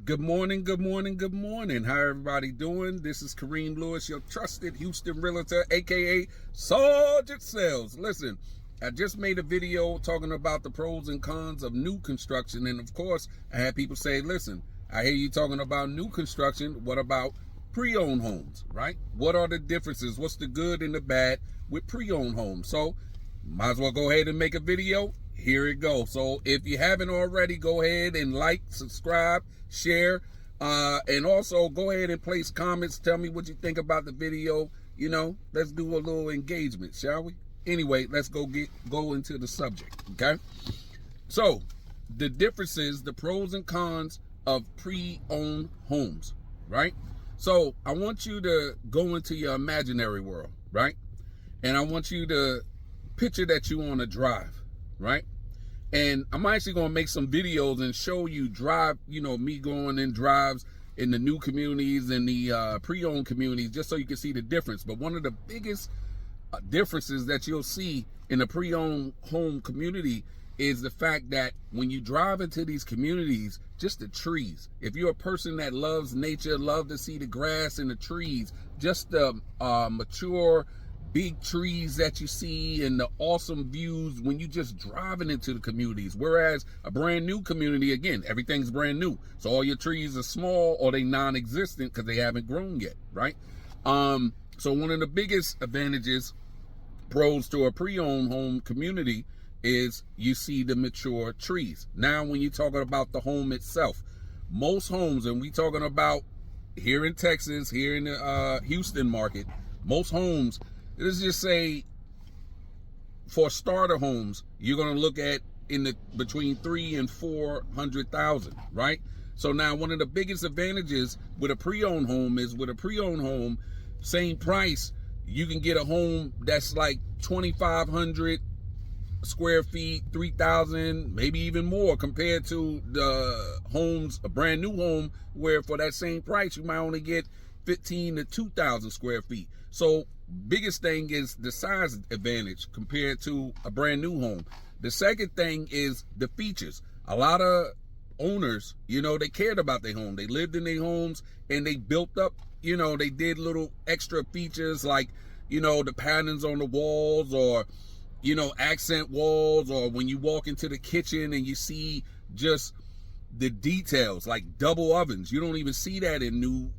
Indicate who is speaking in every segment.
Speaker 1: Good morning, good morning, good morning. How everybody doing? This is Kareem Lewis, your trusted Houston Realtor, aka Sergeant Sales. Listen, I just made a video talking about the pros and cons of new construction. And of course, I had people say, listen, I hear you talking about new construction. What about pre-owned homes, right? What are the differences? What's the good and the bad with pre-owned homes? So might as well go ahead and make a video. Here it goes. So if you haven't already, go ahead and like, subscribe, share, and also go ahead and place comments. Tell me what you think about the video. You know, let's do a little engagement, shall we? Anyway, let's go into the subject, okay? So the differences, the pros and cons of pre-owned homes, right? So I want you to go into your imaginary world, right? And I want you to picture that you on a drive, right? And I'm actually going to make some videos and show you drive, you know, me going in drives in the new communities and the pre-owned communities, just so you can see the difference. But one of the biggest differences that you'll see in the pre-owned home community is the fact that when you drive into these communities, just the trees. If you're a person that loves nature, love to see the grass and the trees, just the mature big trees that you see and the awesome views when you just driving into the communities. Whereas a brand new community, again, everything's brand new. So all your trees are small or they non-existent because they haven't grown yet, right? So one of the biggest advantages, pros to a pre-owned home community is you see the mature trees. Now, when you're talking about the home itself, most homes, and we talking about here in Texas, here in the Houston market, most homes, let's just say for starter homes, you're going to look at in the between 300,000 and 400,000, right? So now one of the biggest advantages with a pre-owned home is with a pre-owned home, same price, you can get a home that's like 2,500 square feet, 3,000, maybe even more compared to the homes, a brand new home where for that same price, you might only get 15 to 2,000 square feet. So biggest thing is the size advantage compared to a brand new home. The second thing is the features. A lot of owners, you know, they cared about their home. They lived in their homes and they built up, you know, they did little extra features like, you know, the patterns on the walls or, you know, accent walls, or when you walk into the kitchen and you see just the details like double ovens. You don't even see that in new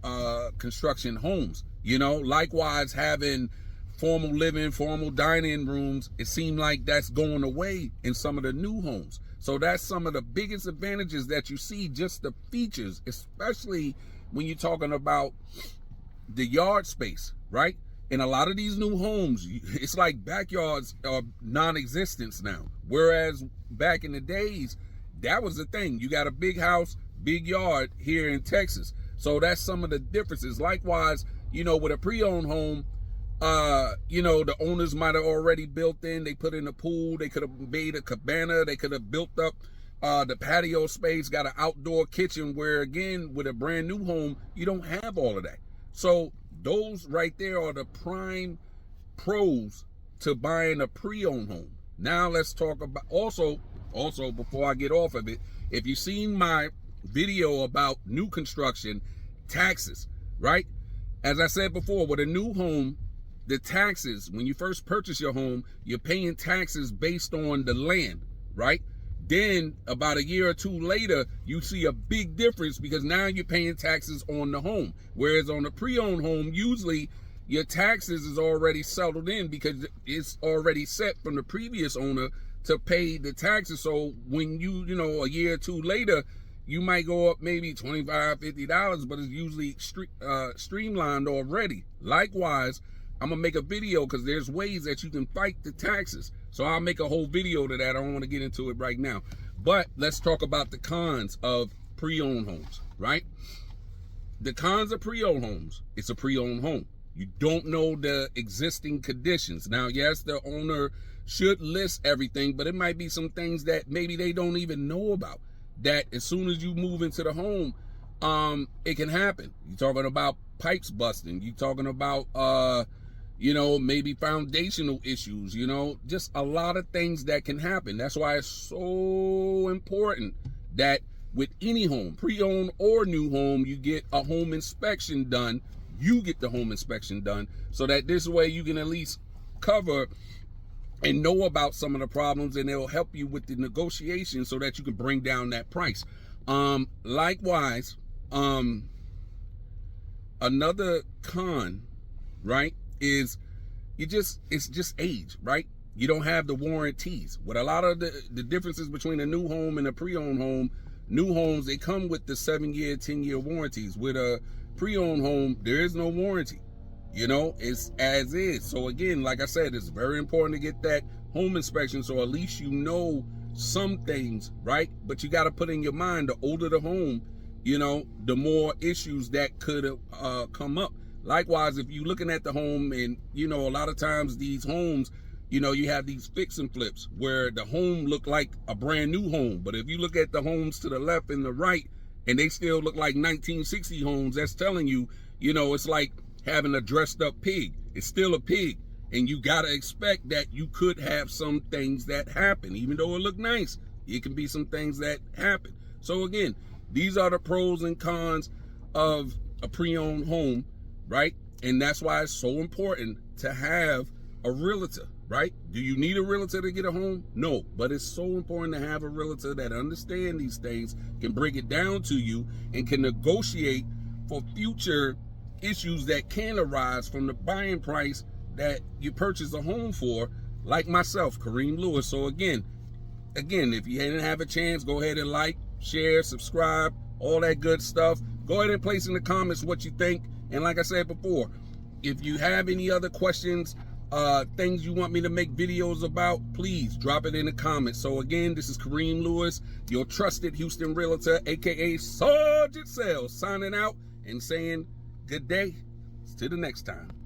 Speaker 1: construction homes. You know, likewise, having formal living, formal dining rooms, it seemed like that's going away in some of the new homes. So that's some of the biggest advantages that you see, just the features, especially when you're talking about the yard space, right? In a lot of these new homes, it's like backyards are non-existent now. Whereas back in the days, that was the thing. You got a big house, big yard here in Texas. So that's some of the differences. Likewise, you know, with a pre-owned home, you know, the owners might have already built in, they put in a pool, they could have made a cabana, they could have built up the patio space, got an outdoor kitchen, where again, with a brand new home, you don't have all of that. So those right there are the prime pros to buying a pre-owned home. Now let's talk about also before I get off of it, if you've seen my video about new construction, taxes, right? As I said before, with a new home, the taxes, when you first purchase your home, you're paying taxes based on the land, right? Then about a year or two later, you see a big difference because now you're paying taxes on the home. Whereas on a pre-owned home, usually your taxes is already settled in because it's already set from the previous owner to pay the taxes. So when you know, a year or two later, you might go up maybe $25, $50, but it's usually streamlined already. Likewise, I'm going to make a video because there's ways that you can fight the taxes. So I'll make a whole video to that. I don't want to get into it right now. But let's talk about the cons of pre-owned homes, right? The cons of pre-owned homes, it's a pre-owned home. You don't know the existing conditions. Now, yes, the owner should list everything, but it might be some things that maybe they don't even know about, that as soon as you move into the home, it can happen. You're talking about pipes busting. You're talking about, you know, maybe foundational issues, you know, just a lot of things that can happen. That's why it's so important that with any home, pre-owned or new home, you get a home inspection done. You get the home inspection done so that this way you can at least cover and know about some of the problems, and it'll help you with the negotiation so that you can bring down that price. Likewise, another con, right, is it's just age, right? You don't have the warranties. With a lot of the differences between a new home and a pre-owned home, new homes, they come with the 7-year, 10-year warranties. With a pre-owned home, there is no warranty. You know, it's as is. So again, like I said, it's very important to get that home inspection so at least you know some things, right? But you got to put in your mind, the older the home, you know, the more issues that could come up. Likewise, if you're looking at the home and, you know, a lot of times these homes, you know, you have these fix and flips where the home look like a brand new home. But if you look at the homes to the left and the right and they still look like 1960 homes, that's telling you, you know, it's like having a dressed up pig. It's still a pig, and you got to expect that you could have some things that happen. Even though it look nice, it can be some things that happen. So again, these are the pros and cons of a pre-owned home, right? And that's why it's so important to have a realtor, right? Do you need a realtor to get a home? No, but it's so important to have a realtor that understands these things, can break it down to you, and can negotiate for future issues that can arise from the buying price that you purchase a home for, like myself, Kareem Lewis. So again, if you didn't have a chance, go ahead and like, share, subscribe, all that good stuff. Go ahead and place in the comments what you think. And like I said before, if you have any other questions, things you want me to make videos about, please drop it in the comments. So again, this is Kareem Lewis, your trusted Houston Realtor, aka Sergeant Sales, signing out and saying good day. To the next time.